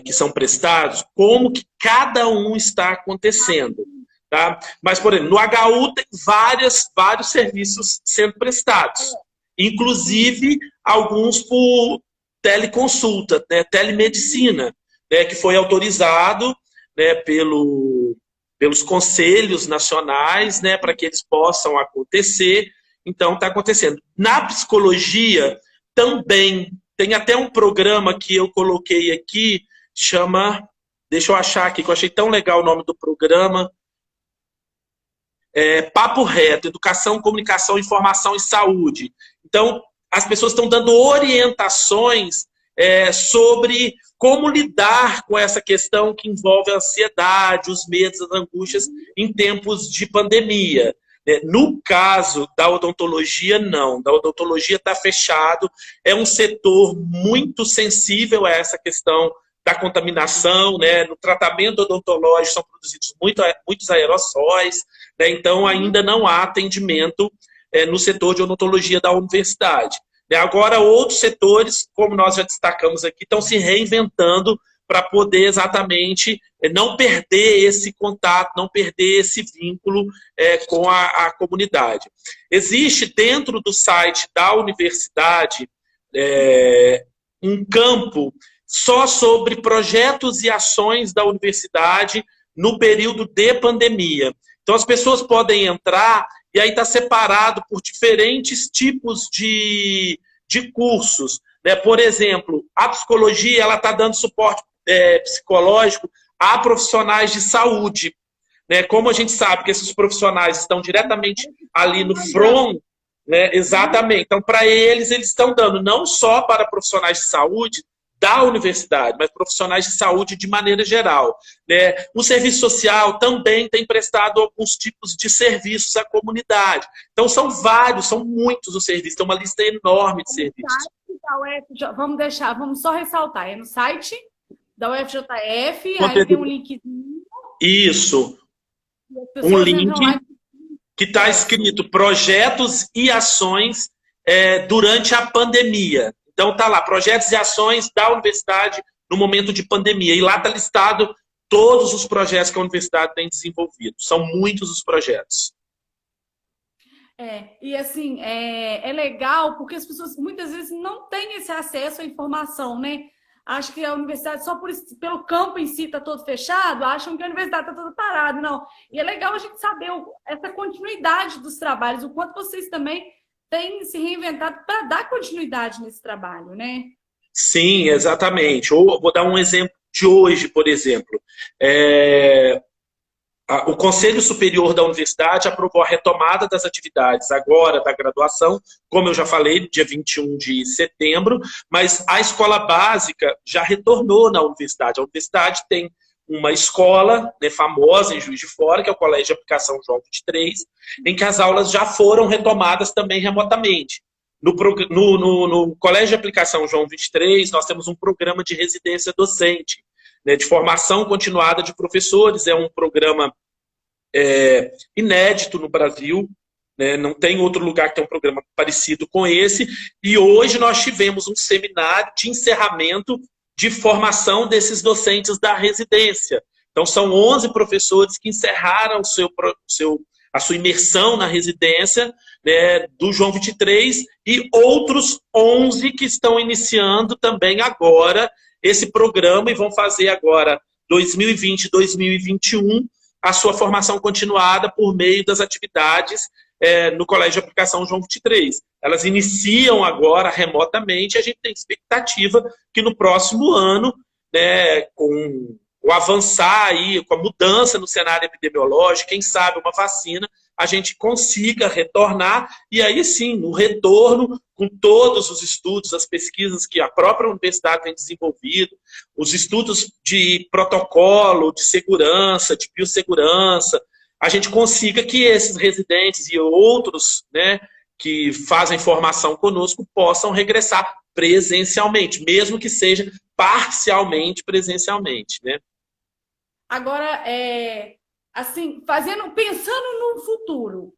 que são prestados, como que cada um está acontecendo. Tá? Mas, por exemplo, no HU tem vários serviços sendo prestados, inclusive alguns por teleconsulta, né, telemedicina, né, que foi autorizado, né, pelos conselhos nacionais, né, para que eles possam acontecer. Então, está acontecendo. Na psicologia, também tem até um programa que eu coloquei aqui, chama... Deixa eu achar aqui, que eu achei tão legal o nome do programa. Papo Reto, Educação, Comunicação, Informação e Saúde. Então, as pessoas estão dando orientações sobre como lidar com essa questão que envolve a ansiedade, os medos, as angústias em tempos de pandemia. No caso da odontologia, não. Da odontologia está fechado. É um setor muito sensível a essa questão da contaminação, né? No tratamento odontológico são produzidos muitos aerossóis, né? Então ainda não há atendimento no setor de odontologia da universidade. Agora, outros setores, como nós já destacamos aqui, estão se reinventando para poder exatamente não perder esse contato, não perder esse vínculo com a comunidade. Existe dentro do site da universidade um campo só sobre projetos e ações da universidade no período de pandemia. Então, as pessoas podem entrar e aí está separado por diferentes tipos de cursos. Né? Por exemplo, a psicologia está dando suporte psicológico a profissionais de saúde. Né? Como a gente sabe que esses profissionais estão diretamente ali no front, né? Exatamente. Então, para eles estão dando não só para profissionais de saúde da universidade, mas profissionais de saúde de maneira geral. Né? O serviço social também tem prestado alguns tipos de serviços à comunidade. Então, são muitos os serviços, tem uma lista enorme de serviços. Vamos só ressaltar, no site da UFJF, aí tem um linkzinho. Isso, um link que está escrito projetos e ações durante a pandemia. Então, está lá, projetos e ações da universidade no momento de pandemia. E lá está listado todos os projetos que a universidade tem desenvolvido. São muitos os projetos. E assim, é legal porque as pessoas muitas vezes não têm esse acesso à informação, né? Acho que a universidade, só pelo campo em si está todo fechado, acham que a universidade está toda parada. Não. E é legal a gente saber essa continuidade dos trabalhos, o quanto vocês também têm se reinventado para dar continuidade nesse trabalho, né? Sim, exatamente. Vou dar um exemplo de hoje, por exemplo. O Conselho Superior da Universidade aprovou a retomada das atividades agora da graduação, como eu já falei, dia 21 de setembro, mas a escola básica já retornou na universidade. A universidade tem uma escola, né, famosa em Juiz de Fora, que é o Colégio de Aplicação João 23, em que as aulas já foram retomadas também remotamente. No Colégio de Aplicação João 23, nós temos um programa de residência docente, né, de formação continuada de professores. É um programa inédito no Brasil, né, não tem outro lugar que tenha um programa parecido com esse, e hoje nós tivemos um seminário de encerramento de formação desses docentes da residência. Então, são 11 professores que encerraram a sua imersão na residência, né, do João 23, e outros 11 que estão iniciando também agora esse programa e vão fazer agora 2020 e 2021 a sua formação continuada por meio das atividades no Colégio de Aplicação João 23. Elas iniciam agora remotamente, e a gente tem expectativa que no próximo ano, né, com o avançar aí, com a mudança no cenário epidemiológico, quem sabe uma vacina, a gente consiga retornar, e aí sim, no retorno, com todos os estudos, as pesquisas que a própria universidade tem desenvolvido, os estudos de protocolo, de segurança, de biossegurança, a gente consiga que esses residentes e outros, né, que fazem formação conosco possam regressar presencialmente, mesmo que seja parcialmente presencialmente, né? Agora, assim, pensando no futuro,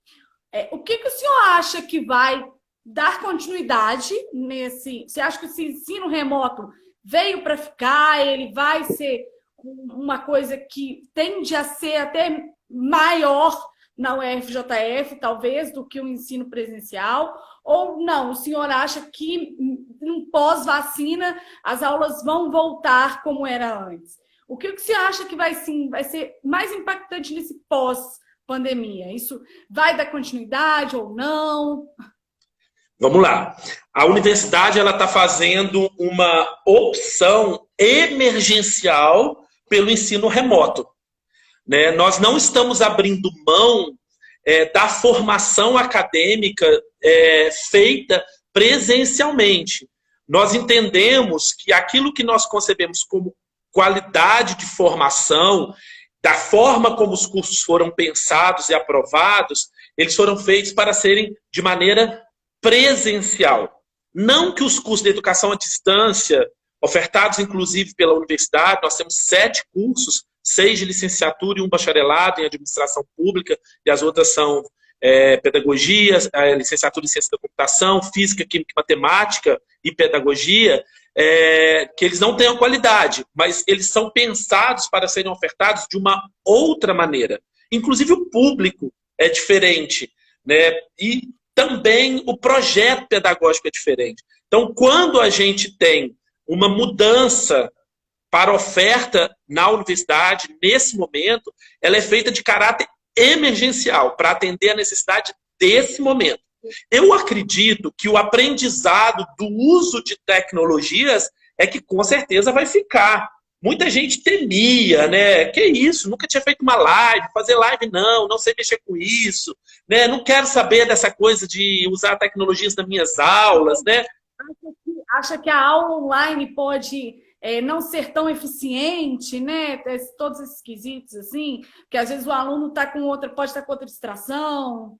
o que o senhor acha que vai dar continuidade nesse? Você acha que esse ensino remoto veio para ficar? Ele vai ser uma coisa que tende a ser até maior na UFJF, talvez, do que o ensino presencial? Ou não? O senhor acha que, no pós-vacina, as aulas vão voltar como era antes? O que você acha que vai ser mais impactante nesse pós-pandemia? Isso vai dar continuidade ou não? Vamos lá. A universidade está fazendo uma opção emergencial pelo ensino remoto, né? Nós não estamos abrindo mão da formação acadêmica feita presencialmente. Nós entendemos que aquilo que nós concebemos como qualidade de formação, da forma como os cursos foram pensados e aprovados, eles foram feitos para serem de maneira presencial. Não que os cursos de educação à distância, ofertados inclusive pela universidade, nós temos 7 cursos, 6 de licenciatura e 1 bacharelado em administração pública, e as outras são pedagogia, licenciatura em ciência da computação, física, química e matemática e pedagogia, que eles não tenham qualidade, mas eles são pensados para serem ofertados de uma outra maneira. Inclusive o público é diferente, né? E também o projeto pedagógico é diferente. Então, quando a gente tem uma mudança para oferta na universidade, nesse momento, ela é feita de caráter emergencial, para atender a necessidade desse momento. Eu acredito que o aprendizado do uso de tecnologias é que com certeza vai ficar. Muita gente temia, né? Que isso? Nunca tinha feito uma live, fazer live não sei mexer com isso, né? Não quero saber dessa coisa de usar tecnologias nas minhas aulas, né? Acha que a aula online pode não ser tão eficiente, né? Todos esses quesitos, assim, que às vezes o aluno pode estar com outra distração.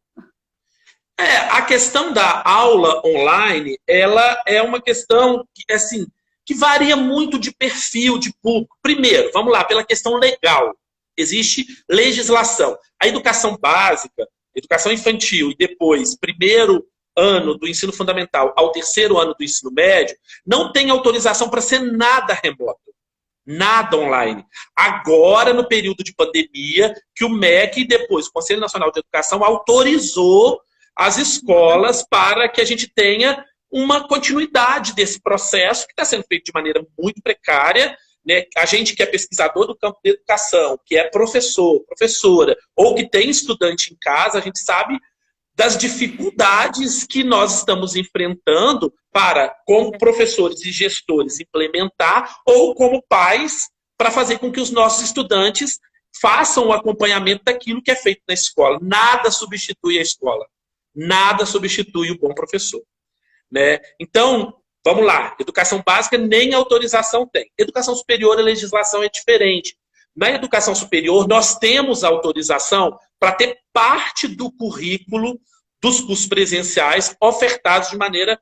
A questão da aula online, ela é uma questão que, assim, que varia muito de perfil de público. Primeiro, vamos lá, pela questão legal. Existe legislação. A educação básica, educação infantil e depois, primeiro ano do ensino fundamental ao terceiro ano do ensino médio, não tem autorização para ser nada remoto. Nada online. Agora, no período de pandemia, que o MEC e depois o Conselho Nacional de Educação autorizou as escolas para que a gente tenha uma continuidade desse processo que está sendo feito de maneira muito precária, né? A gente que é pesquisador do campo da educação, que é professor, professora, ou que tem estudante em casa, a gente sabe das dificuldades que nós estamos enfrentando para, como professores e gestores, implementar, ou como pais, para fazer com que os nossos estudantes façam o acompanhamento daquilo que é feito na escola. Nada substitui a escola. Nada substitui o bom professor, né? Então, vamos lá. Educação básica nem autorização tem. Educação superior, a legislação é diferente. Na educação superior, nós temos autorização para ter parte do currículo dos cursos presenciais ofertados de maneira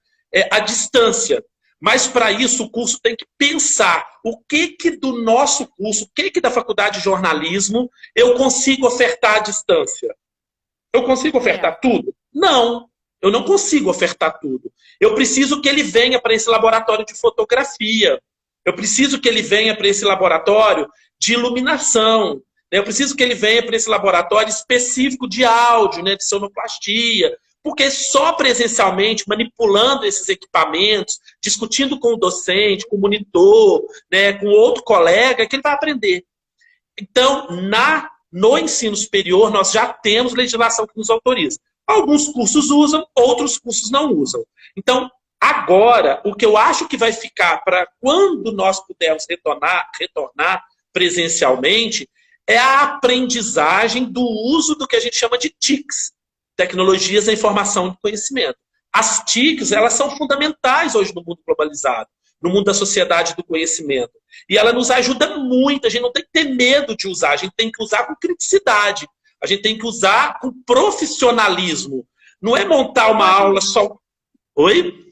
à distância. Mas, para isso, o curso tem que pensar o que do nosso curso, o que da faculdade de jornalismo eu consigo ofertar à distância. Eu consigo ofertar tudo? Não, eu não consigo ofertar tudo. Eu preciso que ele venha para esse laboratório de fotografia. Eu preciso que ele venha para esse laboratório de iluminação. Eu preciso que ele venha para esse laboratório específico de áudio, né, de sonoplastia. Porque só presencialmente, manipulando esses equipamentos, discutindo com o docente, com o monitor, né, com outro colega, que ele vai aprender. Então, no ensino superior, nós já temos legislação que nos autoriza. Alguns cursos usam, outros cursos não usam. Então, agora, o que eu acho que vai ficar para quando nós pudermos retornar presencialmente é a aprendizagem do uso do que a gente chama de TICs, Tecnologias da Informação e do Conhecimento. As TICs, elas são fundamentais hoje no mundo globalizado, no mundo da sociedade do conhecimento. E ela nos ajuda muito, a gente não tem que ter medo de usar, a gente tem que usar com criticidade, a gente tem que usar com profissionalismo. Não é montar uma aula só... Oi?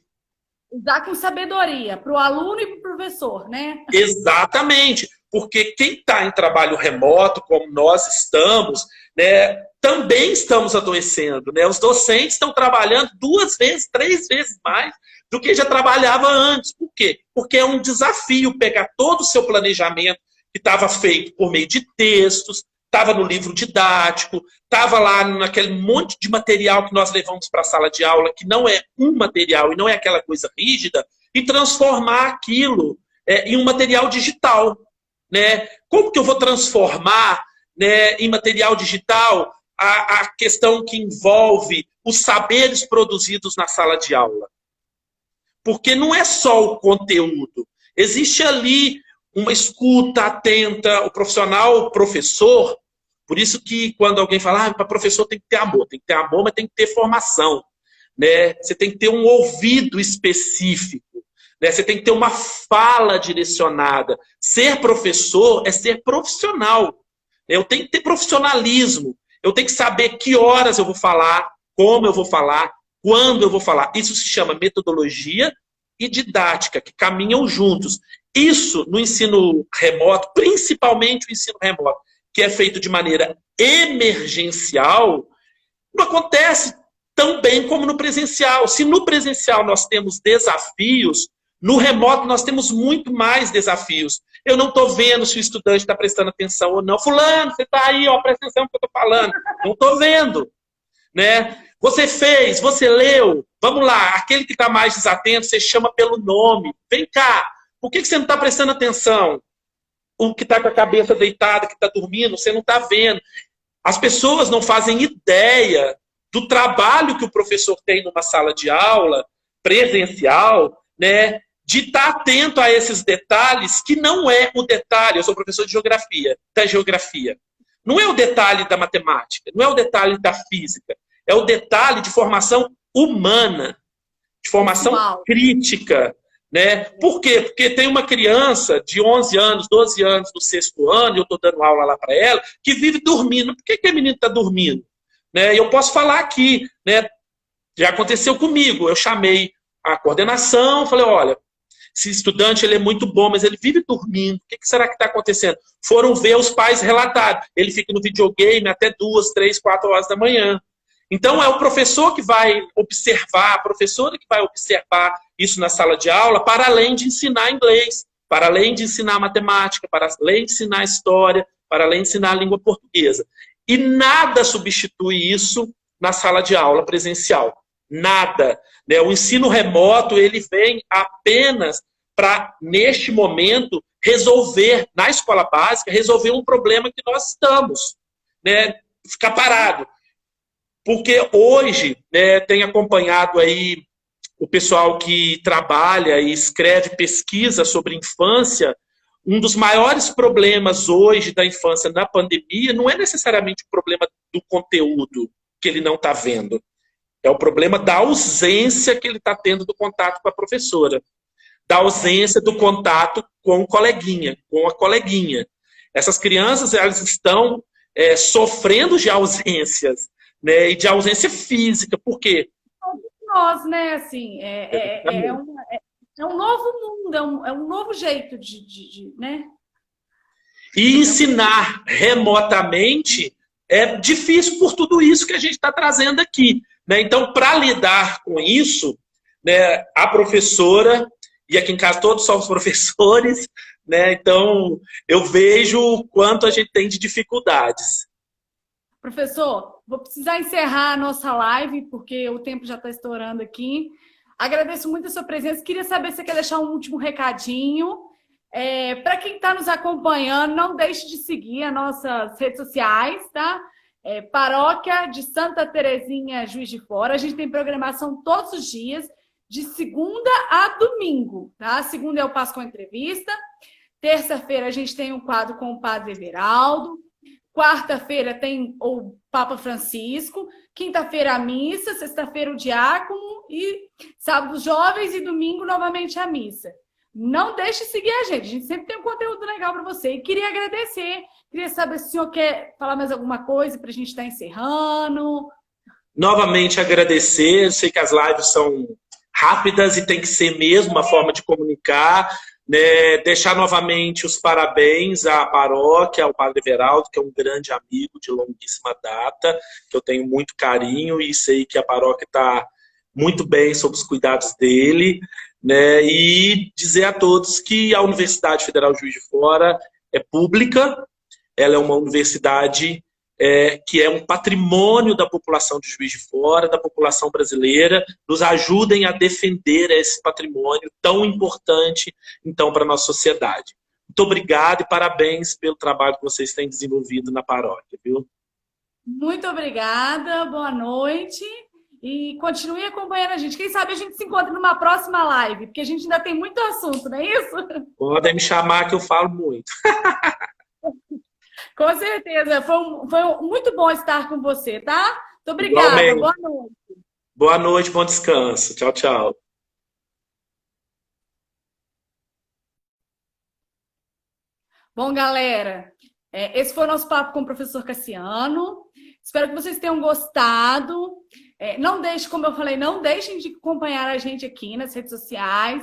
Usar com sabedoria, para o aluno e para o professor, né? Exatamente, porque quem está em trabalho remoto, como nós estamos, né, também estamos adoecendo. Né? Os docentes estão trabalhando 2 vezes, 3 vezes mais do que já trabalhava antes. Por quê? Porque é um desafio pegar todo o seu planejamento que estava feito por meio de textos, estava no livro didático, estava lá naquele monte de material que nós levamos para a sala de aula, que não é um material e não é aquela coisa rígida, e transformar aquilo em um material digital. Né? Como que eu vou transformar, né, em material digital a questão que envolve os saberes produzidos na sala de aula? Porque não é só o conteúdo. Existe ali uma escuta atenta, o profissional, o professor. Por isso que quando alguém fala, para professor tem que ter amor, mas tem que ter formação. Né? Você tem que ter um ouvido específico. Né? Você tem que ter uma fala direcionada. Ser professor é ser profissional. Eu tenho que ter profissionalismo. Eu tenho que saber que horas eu vou falar, como eu vou falar, quando eu vou falar. Isso se chama metodologia e didática, que caminham juntos. Isso no ensino remoto, principalmente o ensino remoto, que é feito de maneira emergencial, não acontece tão bem como no presencial. Se no presencial nós temos desafios, no remoto nós temos muito mais desafios. Eu não estou vendo se o estudante está prestando atenção ou não. Fulano, você está aí, ó, presta atenção no que eu estou falando. Não estou vendo. Né? Você fez, você leu. Vamos lá, aquele que está mais desatento, você chama pelo nome. Vem cá, por que você não está prestando atenção? O que está com a cabeça deitada, que está dormindo, você não está vendo. As pessoas não fazem ideia do trabalho que o professor tem numa sala de aula presencial, né, de estar atento a esses detalhes, que não é o detalhe. Eu sou professor de geografia, da geografia. Não é o detalhe da matemática, não é o detalhe da física, é o detalhe de formação humana, de formação crítica. Né? Por quê? Porque tem uma criança de 11 anos, 12 anos, do 6º ano, e eu estou dando aula lá para ela, que vive dormindo. Por que a menina está dormindo? Né? Eu posso falar aqui, né? Já aconteceu comigo, eu chamei a coordenação, falei, olha, esse estudante ele é muito bom, mas ele vive dormindo, o que será que está acontecendo? Foram ver os pais relatarem, ele fica no videogame até 2, 3, 4 horas da manhã. Então, é o professor que vai observar, a professora que vai observar isso na sala de aula, para além de ensinar inglês, para além de ensinar matemática, para além de ensinar história, para além de ensinar a língua portuguesa. E nada substitui isso na sala de aula presencial. Nada. Né? O ensino remoto, ele vem apenas para, neste momento, resolver, na escola básica, resolver um problema que nós estamos. Né? Ficar parado. Porque hoje, né, tem acompanhado aí o pessoal que trabalha e escreve pesquisa sobre infância. Um dos maiores problemas hoje da infância na pandemia não é necessariamente o problema do conteúdo que ele não está vendo. É o problema da ausência que ele está tendo do contato com a professora. Da ausência do contato com o coleguinha, com a coleguinha. Essas crianças, elas estão sofrendo de ausências. Né, e de ausência física. Por quê? Nós, né, assim, é um novo mundo, é um novo jeito né? E ensinar remotamente é difícil por tudo isso que a gente está trazendo aqui. Né? Então, para lidar com isso, né, a professora, e aqui em casa todos somos professores, né, então eu vejo o quanto a gente tem de dificuldades. Professor, vou precisar encerrar a nossa live, porque o tempo já está estourando aqui. Agradeço muito a sua presença. Queria saber se você quer deixar um último recadinho. Para quem está nos acompanhando, não deixe de seguir as nossas redes sociais, tá? Paróquia de Santa Terezinha, Juiz de Fora. A gente tem programação todos os dias, de segunda a domingo, tá? Segunda é o Passo com Entrevista. Terça-feira a gente tem um quadro com o Padre Everaldo. Quarta-feira tem o Papa Francisco. Quinta-feira a missa. Sexta-feira o diácono. E sábado os jovens e domingo novamente a missa. Não deixe de seguir a gente sempre tem um conteúdo legal para você. E queria agradecer. Queria saber se o senhor quer falar mais alguma coisa para a gente estar encerrando. Novamente agradecer. Eu sei que as lives são rápidas e tem que ser mesmo uma forma de comunicar. Né? Deixar novamente os parabéns à paróquia, ao Padre Everaldo, que é um grande amigo de longuíssima data, que eu tenho muito carinho e sei que a paróquia está muito bem sob os cuidados dele. Né? E dizer a todos que a Universidade Federal Juiz de Fora é pública, ela é uma universidade que é um patrimônio da população de Juiz de Fora, da população brasileira. Nos ajudem a defender esse patrimônio tão importante, então, para a nossa sociedade. Muito obrigado e parabéns pelo trabalho que vocês têm desenvolvido na paróquia, viu? Muito obrigada, boa noite. E continue acompanhando a gente. Quem sabe a gente se encontra numa próxima live, porque a gente ainda tem muito assunto, não é isso? Podem me chamar que eu falo muito. Com certeza. Foi muito bom estar com você, tá? Muito obrigada. Igualmente. Boa noite. Boa noite, bom descanso. Tchau, tchau. Bom, galera, esse foi o nosso papo com o professor Cassiano. Espero que vocês tenham gostado. Não deixem, como eu falei, não deixem de acompanhar a gente aqui nas redes sociais.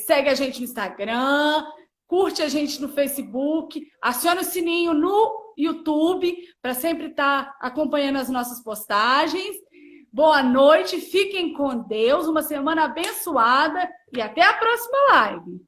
Segue a gente no Instagram, curte a gente no Facebook, aciona o sininho no YouTube para sempre estar acompanhando as nossas postagens. Boa noite, fiquem com Deus, uma semana abençoada e até a próxima live.